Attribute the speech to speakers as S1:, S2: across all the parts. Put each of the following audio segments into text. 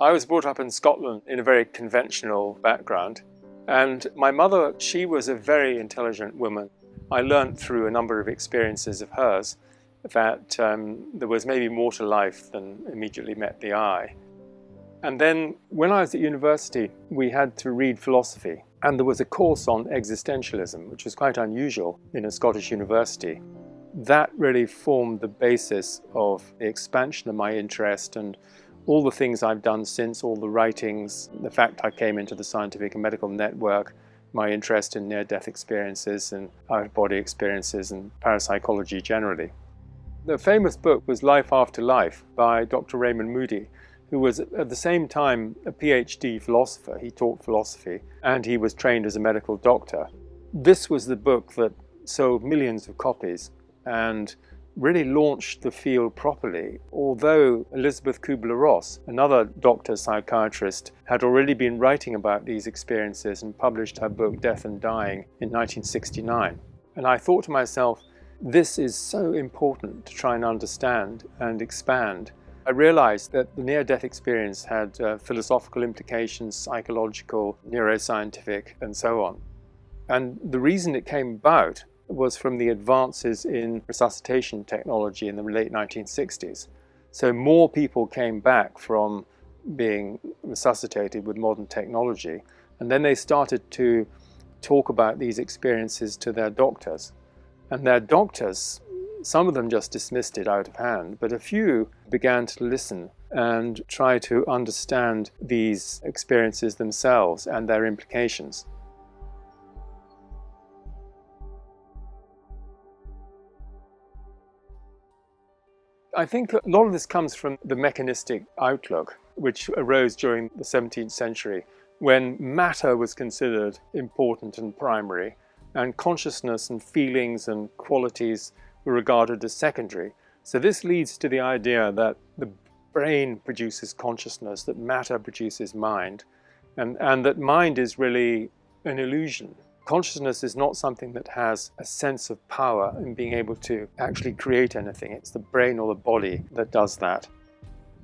S1: I was brought up in Scotland in a very conventional background, and my mother, she was a very intelligent woman. I learned through a number of experiences of hers that there was maybe more to life than immediately met the eye. And then when I was at university, we had to read philosophy, and there was a course on existentialism, which was quite unusual in a Scottish university. That really formed the basis of the expansion of my interest and all the things I've done since, all the writings, the fact I came into the scientific and medical network, my interest in near-death experiences and out-of-body experiences and parapsychology generally. The famous book was Life After Life by Dr. Raymond Moody, who was at the same time a PhD philosopher. He taught philosophy and he was trained as a medical doctor. This was the book that sold millions of copies and really launched the field properly, although Elizabeth Kubler-Ross, another doctor psychiatrist, had already been writing about these experiences and published her book Death and Dying in 1969. And I thought to myself, this is so important to try and understand and expand. I realized that the near-death experience had philosophical implications, psychological, neuroscientific, and so on. And the reason it came about was from the advances in resuscitation technology in the late 1960s. So more people came back from being resuscitated with modern technology, and then they started to talk about these experiences to their doctors. And their doctors, some of them just dismissed it out of hand, but a few began to listen and try to understand these experiences themselves and their implications. I think a lot of this comes from the mechanistic outlook, which arose during the 17th century, when matter was considered important and primary, and consciousness and feelings and qualities were regarded as secondary. So this leads to the idea that the brain produces consciousness, that matter produces mind, and that mind is really an illusion. Consciousness is not something that has a sense of power in being able to actually create anything. It's the brain or the body that does that.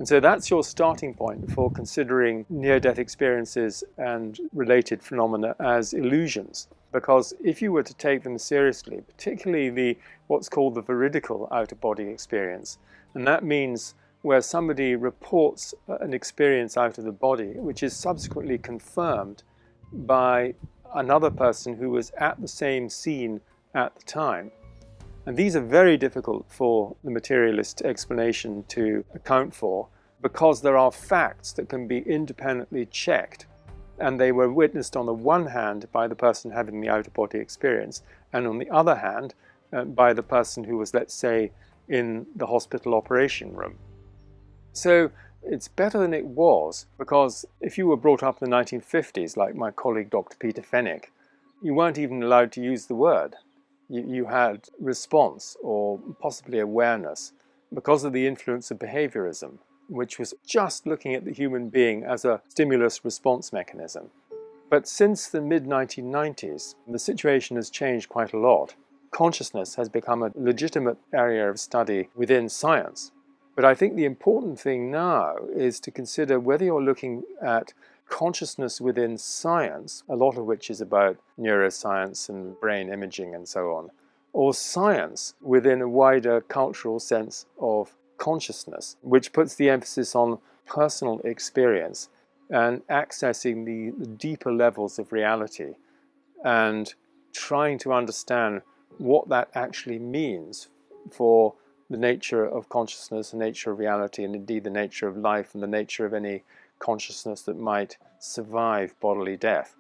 S1: And so that's your starting point for considering near-death experiences and related phenomena as illusions. Because if you were to take them seriously, particularly what's called the veridical out-of-body experience, and that means where somebody reports an experience out of the body, which is subsequently confirmed by another person who was at the same scene at the time. And these are very difficult for the materialist explanation to account for, because there are facts that can be independently checked. And they were witnessed on the one hand by the person having the out-of-body experience, and on the other hand by the person who was, let's say, in the hospital operation room. So it's better than it was, because if you were brought up in the 1950s, like my colleague Dr. Peter Fenwick, you weren't even allowed to use the word. You had response or possibly awareness because of the influence of behaviorism, which was just looking at the human being as a stimulus-response mechanism. But since the mid-1990s, the situation has changed quite a lot. Consciousness has become a legitimate area of study within science. But I think the important thing now is to consider whether you're looking at consciousness within science, a lot of which is about neuroscience and brain imaging and so on, or science within a wider cultural sense of consciousness, which puts the emphasis on personal experience and accessing the deeper levels of reality and trying to understand what that actually means for the nature of consciousness, the nature of reality, and indeed the nature of life and the nature of any consciousness that might survive bodily death.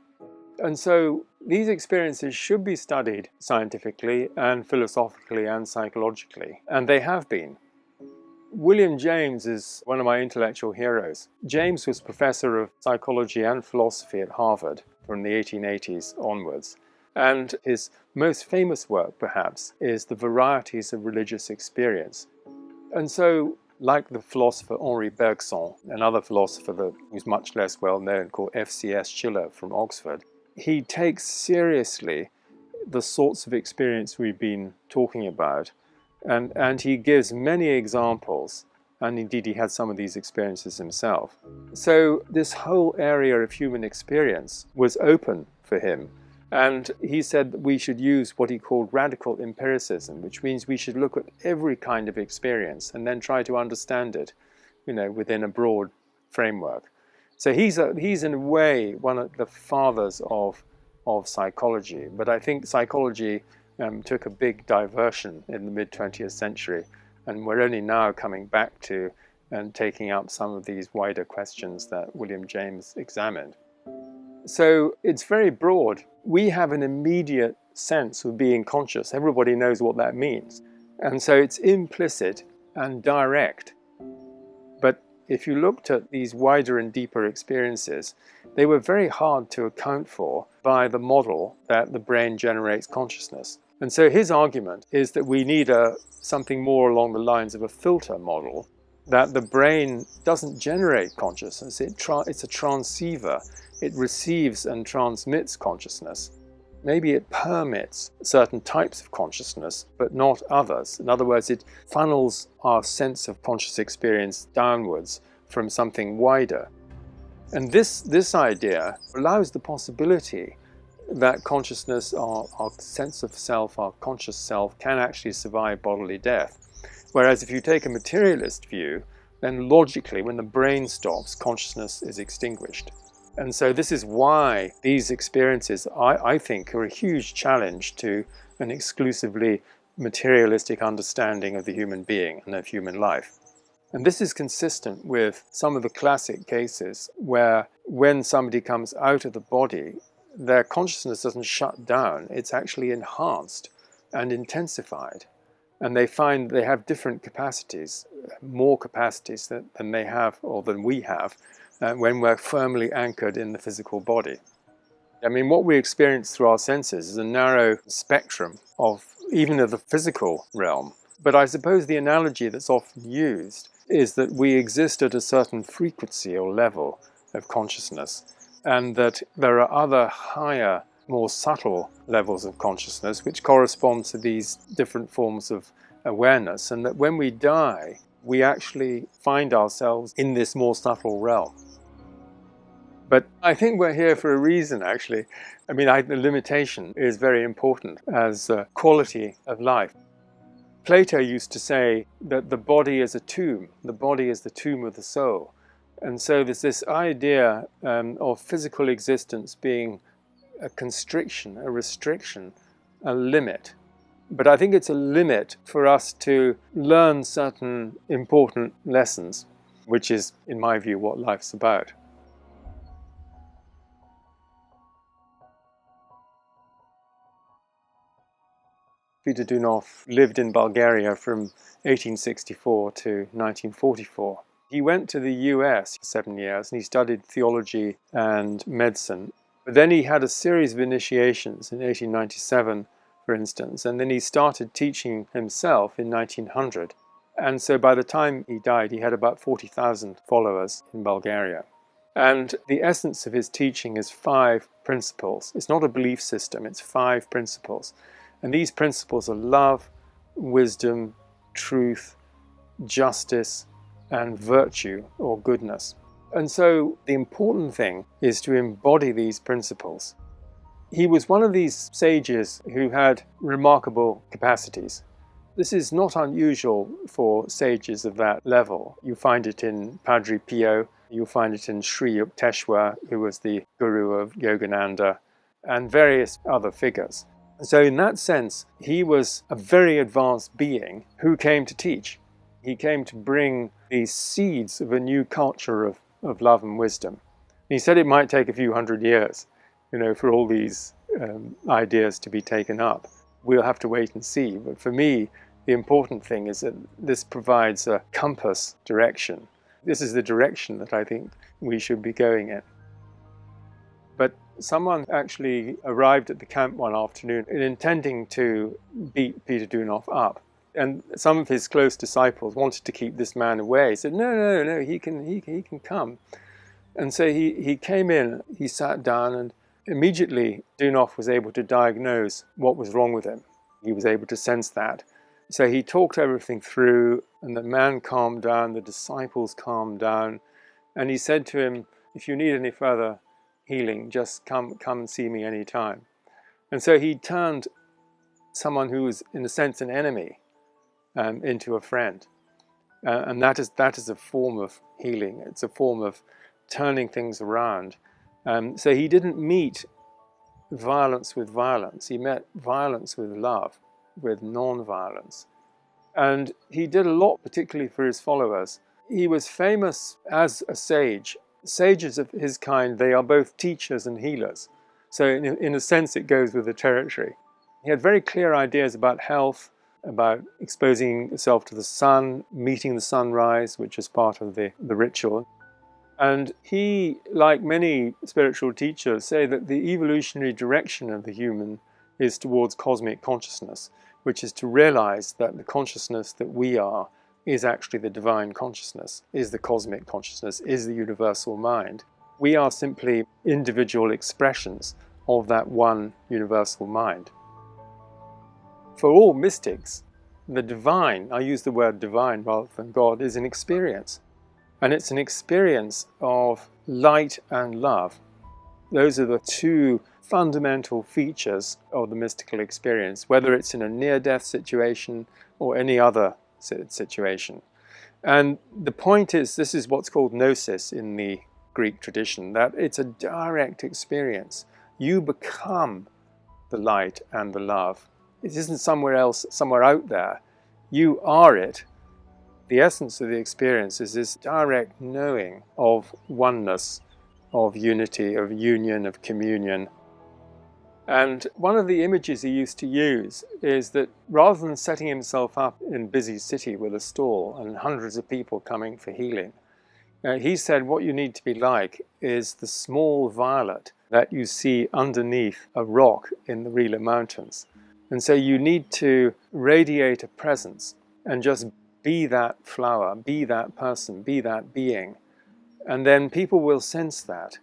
S1: And so these experiences should be studied scientifically and philosophically and psychologically, and they have been. William James is one of my intellectual heroes. James was professor of psychology and philosophy at Harvard from the 1880s onwards. And his most famous work, perhaps, is The Varieties of Religious Experience. And so, like the philosopher Henri Bergson, another philosopher who's much less well known, called F.C.S. Schiller from Oxford, he takes seriously the sorts of experience we've been talking about. And he gives many examples And indeed, he had some of these experiences himself. So this whole area of human experience was open for him. And he said that we should use what he called radical empiricism, which means we should look at every kind of experience and then try to understand it, within a broad framework. So he's in a way one of the fathers of psychology. But I think psychology took a big diversion in the mid-20th century. And we're only now coming back to and taking up some of these wider questions that William James examined. So it's very broad. We have an immediate sense of being conscious. Everybody knows what that means. And so it's implicit and direct. But if you looked at these wider and deeper experiences, they were very hard to account for by the model that the brain generates consciousness. And so his argument is that we need something more along the lines of a filter model, that the brain doesn't generate consciousness, it's a transceiver. It receives and transmits consciousness. Maybe it permits certain types of consciousness, but not others. In other words, it funnels our sense of conscious experience downwards from something wider. And this idea allows the possibility that consciousness, our sense of self, our conscious self, can actually survive bodily death. Whereas if you take a materialist view, then logically, when the brain stops, consciousness is extinguished. And so this is why these experiences, I think, are a huge challenge to an exclusively materialistic understanding of the human being and of human life. And this is consistent with some of the classic cases where when somebody comes out of the body, their consciousness doesn't shut down, it's actually enhanced and intensified. And they find they have different capacities, more capacities than they have or than we have when we're firmly anchored in the physical body. I mean, what we experience through our senses is a narrow spectrum of even of the physical realm. But I suppose the analogy that's often used is that we exist at a certain frequency or level of consciousness, and that there are other higher, more subtle levels of consciousness which correspond to these different forms of awareness, and that when we die, we actually find ourselves in this more subtle realm. But I think we're here for a reason, actually. I mean, the limitation is very important as a quality of life. Plato used to say that the body is a tomb. The body is the tomb of the soul. And so there's this idea of physical existence being a constriction, a restriction, a limit. But I think it's a limit for us to learn certain important lessons, which is, in my view, what life's about. Peter Dunov lived in Bulgaria from 1864 to 1944. He went to the US for 7 years and he studied theology and medicine. But then he had a series of initiations in 1897, for instance, and then he started teaching himself in 1900. And so by the time he died, he had about 40,000 followers in Bulgaria. And the essence of his teaching is 5 principles. It's not a belief system, it's 5 principles. And these principles are love, wisdom, truth, justice, and virtue or goodness. And so the important thing is to embody these principles. He was one of these sages who had remarkable capacities. This is not unusual for sages of that level. You find it in Padre Pio, you find it in Sri Yukteswar, who was the guru of Yogananda, and various other figures. So in that sense, he was a very advanced being who came to teach. He came to bring these seeds of a new culture of love and wisdom. And he said it might take a few hundred years, for all these ideas to be taken up. We'll have to wait and see. But for me, the important thing is that this provides a compass direction. This is the direction that I think we should be going in. But someone actually arrived at the camp one afternoon intending to beat Peter Dunov up. And some of his close disciples wanted to keep this man away. He said, no, he can come. And so he came in, he sat down, and immediately Dunov was able to diagnose what was wrong with him. He was able to sense that. So he talked everything through, And the man calmed down, the disciples calmed down, and he said to him, if you need any further healing, just come and see me anytime. And so he turned someone who was, in a sense, an enemy into a friend. And that is a form of healing. It's a form of turning things around. So he didn't meet violence with violence. He met violence with love, with non-violence. And he did a lot, particularly for his followers. He was famous as a sage. Sages of his kind, they are both teachers and healers. So in a sense, it goes with the territory. He had very clear ideas about health, about exposing yourself to the sun, meeting the sunrise, which is part of the ritual. And he, like many spiritual teachers, say that the evolutionary direction of the human is towards cosmic consciousness, which is to realize that the consciousness that we are is actually the divine consciousness, is the cosmic consciousness, is the universal mind. We are simply individual expressions of that one universal mind. For all mystics, the divine, I use the word divine rather than God, is an experience. And it's an experience of light and love. Those are the two fundamental features of the mystical experience, whether it's in a near-death situation or any other situation. And the point is, this is what's called gnosis in the Greek tradition, that it's a direct experience. You become the light and the love. It isn't somewhere else, somewhere out there. You are it. The essence of the experience is this direct knowing of oneness, of unity, of union, of communion. And one of the images he used to use is that rather than setting himself up in a busy city with a stall and hundreds of people coming for healing, he said what you need to be like is the small violet that you see underneath a rock in the Rila Mountains. And so you need to radiate a presence and just be that flower, be that person, be that being. And then people will sense that.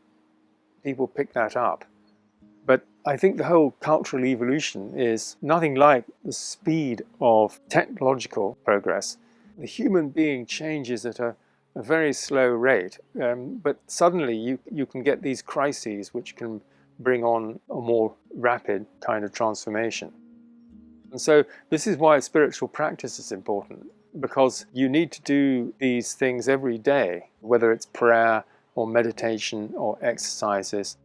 S1: People pick that up. But I think the whole cultural evolution is nothing like the speed of technological progress. The human being changes at a very slow rate, but suddenly you can get these crises which can bring on a more rapid kind of transformation. And so this is why spiritual practice is important, because you need to do these things every day, whether it's prayer or meditation or exercises.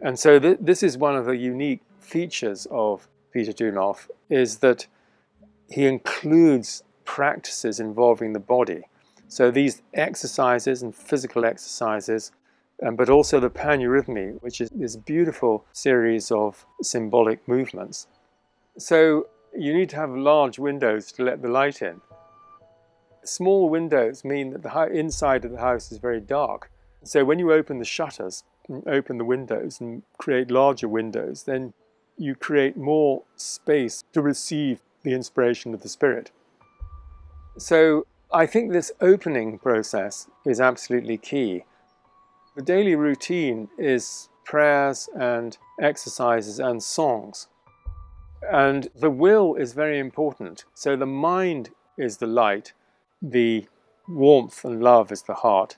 S1: And so this is one of the unique features of Peter Doonoff, is that he includes practices involving the body. So these exercises and physical exercises, but also the paneurythmy, which is this beautiful series of symbolic movements. So you need to have large windows to let the light in. Small windows mean that the inside of the house is very dark. So when you open the shutters, open the windows and create larger windows, then you create more space to receive the inspiration of the Spirit. So I think this opening process is absolutely key. The daily routine is prayers and exercises and songs. And the will is very important. So the mind is the light, the warmth and love is the heart.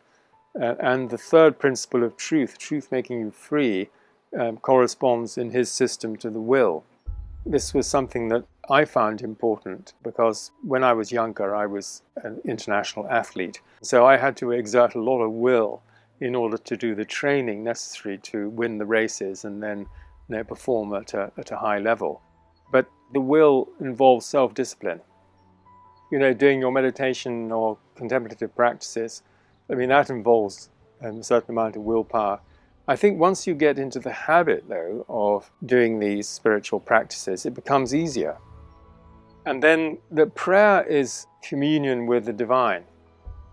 S1: And the third principle of truth, truth making you free, corresponds in his system to the will. This was something that I found important because when I was younger, I was an international athlete. So I had to exert a lot of will in order to do the training necessary to win the races and then perform at a high level. But the will involves self-discipline. Doing your meditation or contemplative practices, that involves a certain amount of willpower. I think once you get into the habit, though, of doing these spiritual practices, it becomes easier. And then the prayer is communion with the divine.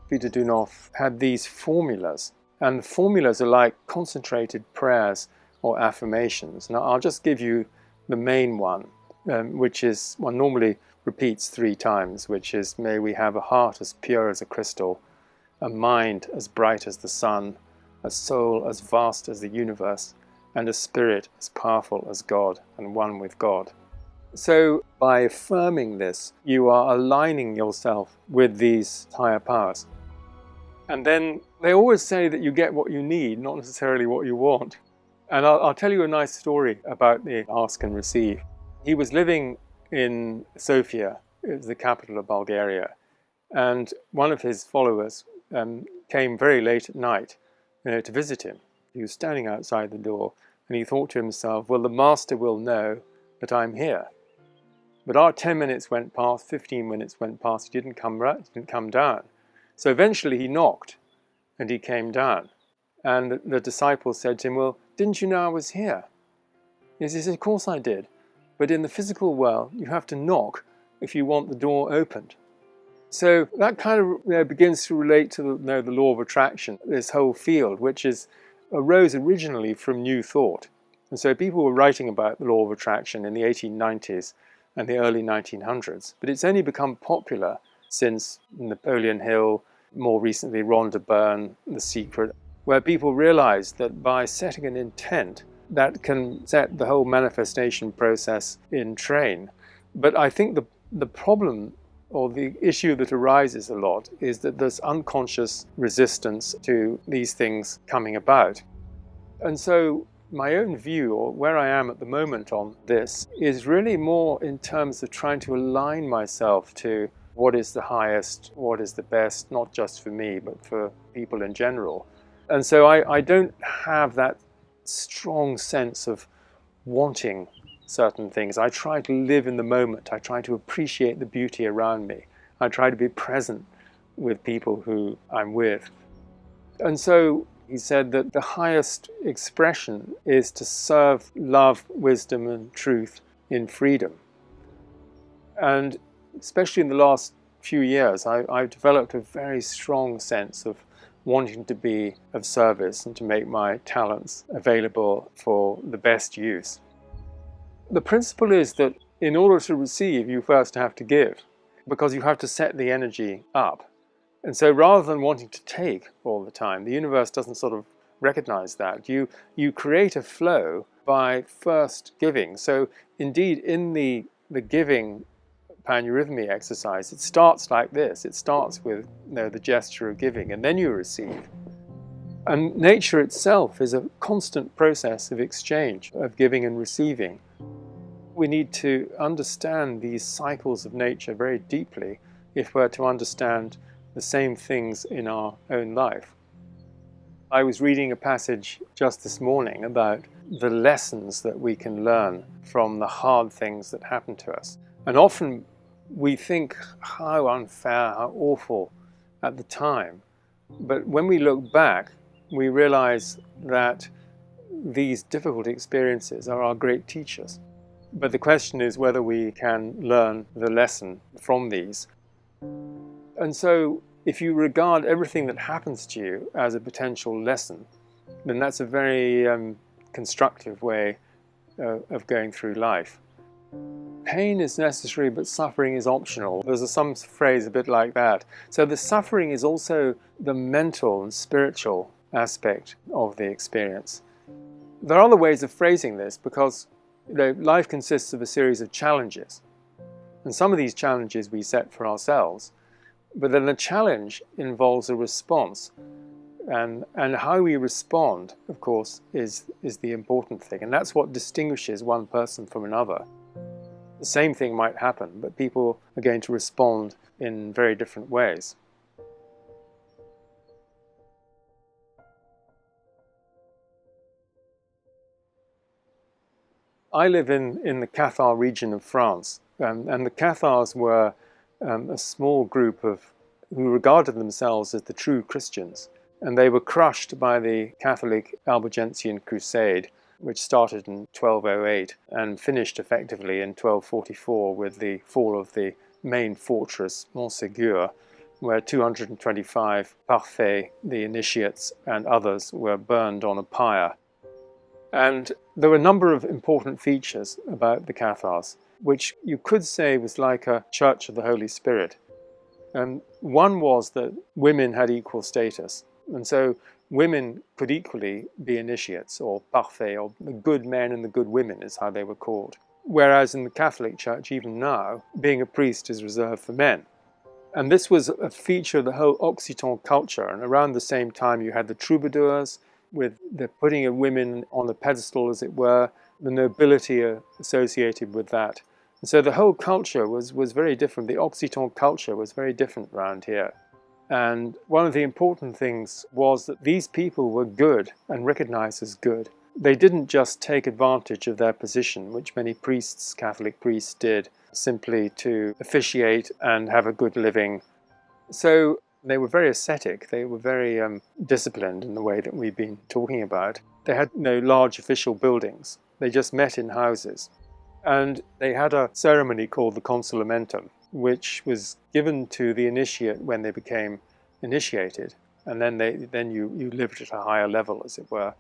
S1: Peter Doonoff had these formulas, and the formulas are like concentrated prayers or affirmations. Now, I'll just give you the main one, which is one normally repeats 3 times, which is, may we have a heart as pure as a crystal, a mind as bright as the sun, a soul as vast as the universe, and a spirit as powerful as God and one with God. So by affirming this, you are aligning yourself with these higher powers. And then they always say that you get what you need, not necessarily what you want. And I'll tell you a nice story about the ask and receive. He was living in Sofia, it was the capital of Bulgaria, and one of his followers came very late at night to visit him. He was standing outside the door, and he thought to himself, well, the master will know that I'm here. But our 10 minutes went past, 15 minutes went past, he didn't come down. So eventually he knocked, and he came down. And the disciple said to him, well, didn't you know I was here? He said, of course I did. But in the physical world, you have to knock if you want the door opened. So that kind of begins to relate to the law of attraction, this whole field, which arose originally from New Thought. And so people were writing about the law of attraction in the 1890s and the early 1900s. But it's only become popular since Napoleon Hill, more recently Rhonda Byrne, The Secret, where people realize that by setting an intent, that can set the whole manifestation process in train. But I think the problem or the issue that arises a lot is that there's unconscious resistance to these things coming about. And so my own view, or where I am at the moment on this, is really more in terms of trying to align myself to what is the highest, what is the best, not just for me, but for people in general. And so I don't have that strong sense of wanting certain things. I try to live in the moment. I try to appreciate the beauty around me. I try to be present with people who I'm with. And so he said that the highest expression is to serve love, wisdom, and truth in freedom. And especially in the last few years, I've developed a very strong sense of wanting to be of service and to make my talents available for the best use. The principle is that in order to receive, you first have to give, because you have to set the energy up. And so rather than wanting to take all the time, the universe doesn't sort of recognize that. You create a flow by first giving. So indeed, in the giving paneurythmy exercise, it starts like this. It starts with the gesture of giving, and then you receive. And nature itself is a constant process of exchange, of giving and receiving. We need to understand these cycles of nature very deeply if we're to understand the same things in our own life. I was reading a passage just this morning about the lessons that we can learn from the hard things that happen to us. And often we think how unfair, how awful at the time. But when we look back, we realize that these difficult experiences are our great teachers. But the question is whether we can learn the lesson from these. And so if you regard everything that happens to you as a potential lesson, then that's a very constructive way of going through life. Pain is necessary, but suffering is optional. There's some phrase a bit like that. So the suffering is also the mental and spiritual aspect of the experience. There are other ways of phrasing this, because life consists of a series of challenges. And some of these challenges we set for ourselves. But then the challenge involves a response. And how we respond, of course, is the important thing. And that's what distinguishes one person from another. The same thing might happen, but people are going to respond in very different ways. I live in the Cathar region of France, and the Cathars were a small group who regarded themselves as the true Christians, and they were crushed by the Catholic Albigensian Crusade, which started in 1208 and finished effectively in 1244 with the fall of the main fortress Montségur, where 225 parfaits, the initiates, and others were burned on a pyre. And there were a number of important features about the Cathars, which you could say was like a Church of the Holy Spirit. One was that women had equal status, and so women could equally be initiates, or parfaits, or the good men and the good women is how they were called. whereas in the Catholic Church, even now, being a priest is reserved for men. And this was a feature of the whole Occitan culture. And around the same time, you had the troubadours, with the putting of women on a pedestal, as it were, the nobility associated with that. And so the whole culture was very different. The Occitan culture was very different around here. And one of the important things was that these people were good and recognized as good. They didn't just take advantage of their position, which many priests, Catholic priests, did, simply to officiate and have a good living. So they were very ascetic. They were very disciplined in the way that we've been talking about. They had no large official buildings. They just met in houses. And they had a ceremony called the consolamentum, which was given to the initiate when they became initiated. And then you lived at a higher level, as it were.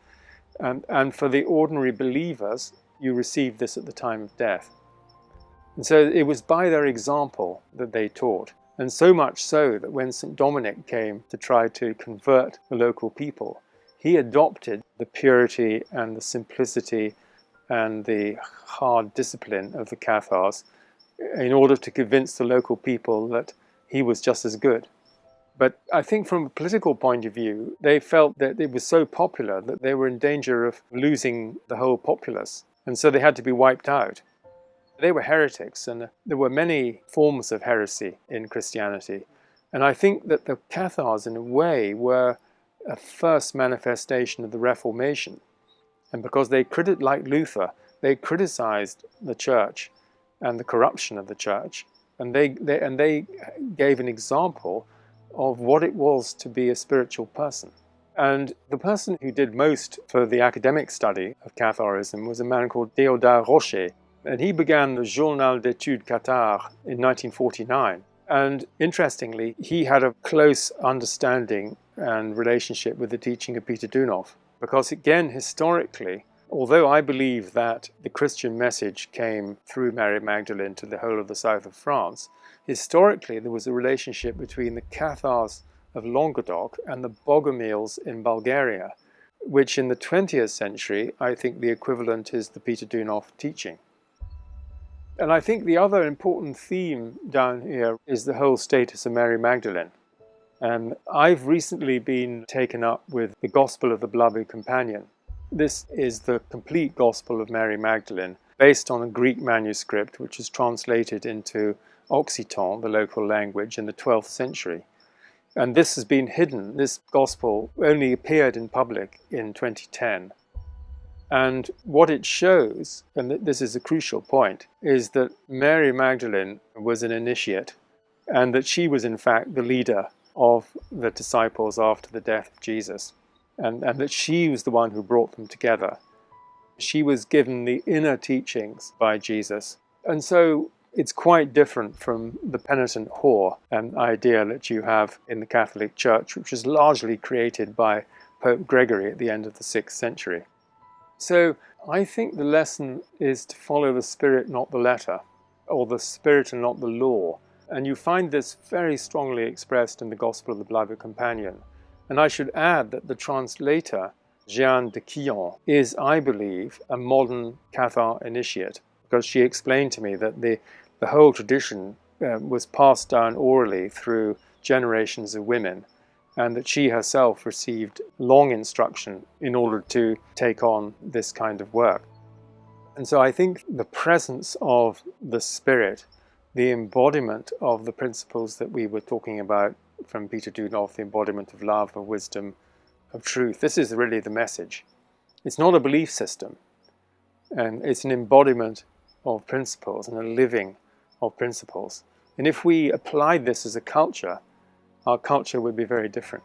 S1: And for the ordinary believers, you received this at the time of death. And so it was by their example that they taught. And so much so that when St. Dominic came to try to convert the local people, he adopted the purity and the simplicity and the hard discipline of the Cathars in order to convince the local people that he was just as good. But I think from a political point of view, they felt that it was so popular that they were in danger of losing the whole populace. And so they had to be wiped out. They were heretics, and there were many forms of heresy in Christianity. And I think that the Cathars, in a way, were a first manifestation of the Reformation. And because like Luther, they criticized the church and the corruption of the church. And they gave an example of what it was to be a spiritual person. And the person who did most for the academic study of Catharism was a man called Théodore Rocher. And he began the Journal d'études cathares in 1949. And interestingly, he had a close understanding and relationship with the teaching of Peter Dunhoff. Because again, historically, although I believe that the Christian message came through Mary Magdalene to the whole of the south of France, historically there was a relationship between the Cathars of Languedoc and the Bogomils in Bulgaria, which in the 20th century, I think the equivalent is the Peter Dunhoff teaching. And I think the other important theme down here is the whole status of Mary Magdalene. And I've recently been taken up with the Gospel of the Beloved Companion. This is the complete Gospel of Mary Magdalene, based on a Greek manuscript which was translated into Occitan, the local language, in the 12th century. And this has been hidden. This Gospel only appeared in public in 2010. And what it shows, and this is a crucial point, is that Mary Magdalene was an initiate, and that she was in fact the leader of the disciples after the death of Jesus, and that she was the one who brought them together. She was given the inner teachings by Jesus. And so it's quite different from the penitent whore idea that you have in the Catholic Church, which was largely created by Pope Gregory at the end of the 6th century. So I think the lesson is to follow the spirit, not the letter, or the spirit and not the law. And you find this very strongly expressed in the Gospel of the Beloved Companion. And I should add that the translator, Jeanne de Quillon, is, I believe, a modern Cathar initiate, because she explained to me that the whole tradition was passed down orally through generations of women, and that she herself received long instruction in order to take on this kind of work. And so I think the presence of the Spirit, the embodiment of the principles that we were talking about from Peter Dunhoff, the embodiment of love, of wisdom, of truth, this is really the message. It's not a belief system, and it's an embodiment of principles and a living of principles. And if we applied this as a culture, our culture would be very different.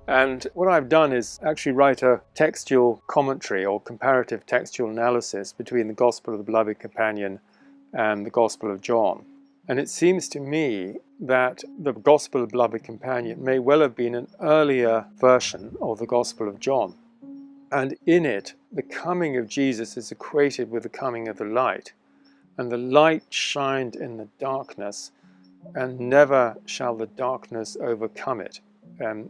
S1: And what I've done is actually write a textual commentary or comparative textual analysis between the Gospel of the Beloved Companion and the Gospel of John. And it seems to me that the Gospel of the Beloved Companion may well have been an earlier version of the Gospel of John. And in it, the coming of Jesus is equated with the coming of the light. And the light shined in the darkness, and never shall the darkness overcome it,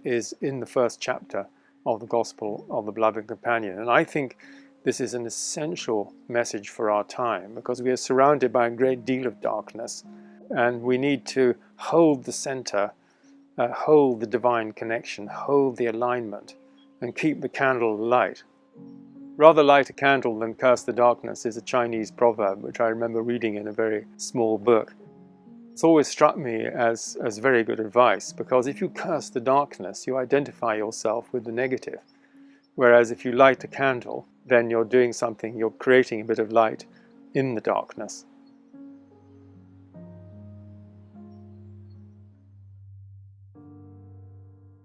S1: is in the first chapter of the Gospel of the Beloved Companion. And I think this is an essential message for our time, because we are surrounded by a great deal of darkness, and we need to hold the center, hold the divine connection, hold the alignment, and keep the candle light. Rather light a candle than curse the darkness is a Chinese proverb, which I remember reading in a very small book. It's always struck me as very good advice, because if you curse the darkness, you identify yourself with the negative. Whereas if you light a candle, then you're doing something, you're creating a bit of light in the darkness.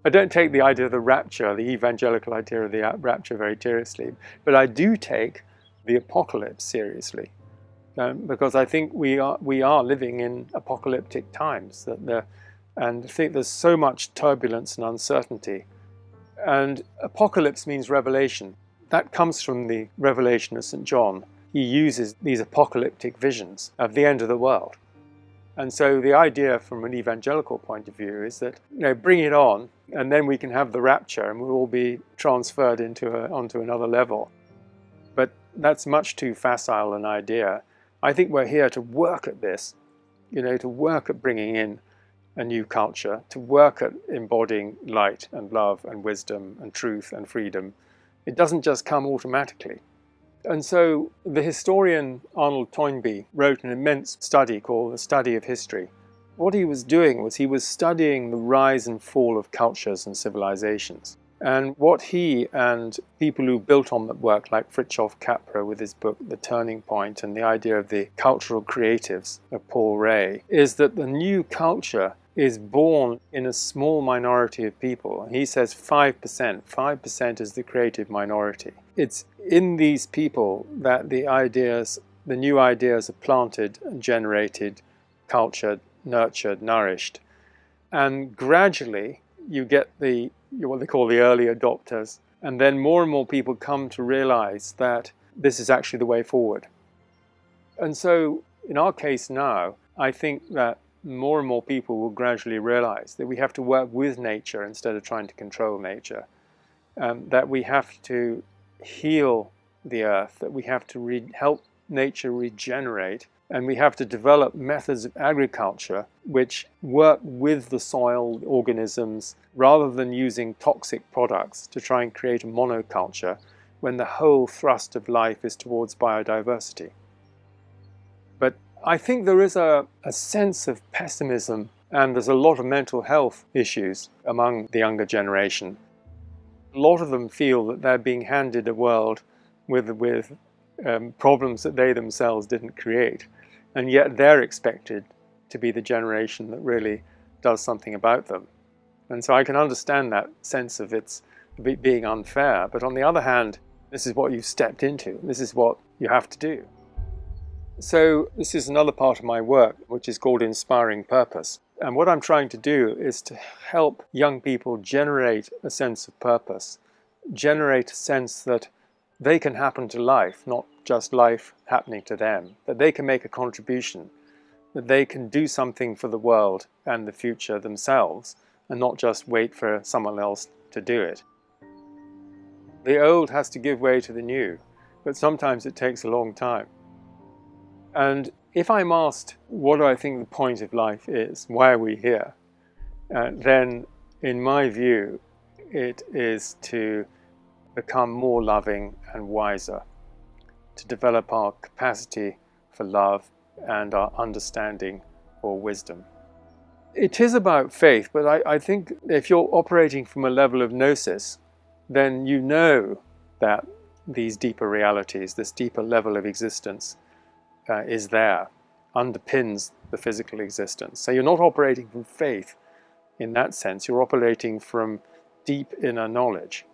S1: I don't take the idea of the rapture, the evangelical idea of the rapture, very seriously, but I do take the apocalypse seriously, because I think we are living in apocalyptic times, and I think there's so much turbulence and uncertainty. And apocalypse means revelation. That comes from the revelation of St. John. He uses these apocalyptic visions of the end of the world. And so the idea from an evangelical point of view is that, bring it on, and then we can have the rapture and we'll all be transferred onto another level. But that's much too facile an idea. I think we're here to work at this, to work at bringing in a new culture, to work at embodying light and love and wisdom and truth and freedom. It doesn't just come automatically. And so the historian Arnold Toynbee wrote an immense study called The Study of History. What he was doing was he was studying the rise and fall of cultures and civilizations. And what he and people who built on that work, like Fritjof Capra with his book The Turning Point, and the idea of the cultural creatives of Paul Ray, is that the new culture is born in a small minority of people. He says 5%. 5% is the creative minority. It's in these people that the new ideas are planted and generated, cultured, nurtured, nourished. And gradually you get what they call the early adopters. And then more and more people come to realize that this is actually the way forward. And so in our case now, I think that more and more people will gradually realize that we have to work with nature instead of trying to control nature, that we have to heal the earth, that we have to help nature regenerate, and we have to develop methods of agriculture which work with the soil organisms rather than using toxic products to try and create a monoculture when the whole thrust of life is towards biodiversity. But I think there is a sense of pessimism, and there's a lot of mental health issues among the younger generation. A lot of them feel that they're being handed a world with problems that they themselves didn't create, and yet they're expected to be the generation that really does something about them. And so I can understand that sense of it's being unfair, but on the other hand, this is what you've stepped into. This is what you have to do. So this is another part of my work, which is called Inspiring Purpose. And what I'm trying to do is to help young people generate a sense of purpose, generate a sense that they can happen to life, not just life happening to them, that they can make a contribution, that they can do something for the world and the future themselves, and not just wait for someone else to do it. The old has to give way to the new, but sometimes it takes a long time. And if I'm asked, what do I think the point of life is? Why are we here? Then, in my view, it is to become more loving and wiser, to develop our capacity for love and our understanding for wisdom. It is about faith, but I think if you're operating from a level of gnosis, then you know that these deeper realities, this deeper level of existence, is there, underpins the physical existence. So you're not operating from faith in that sense, you're operating from deep inner knowledge.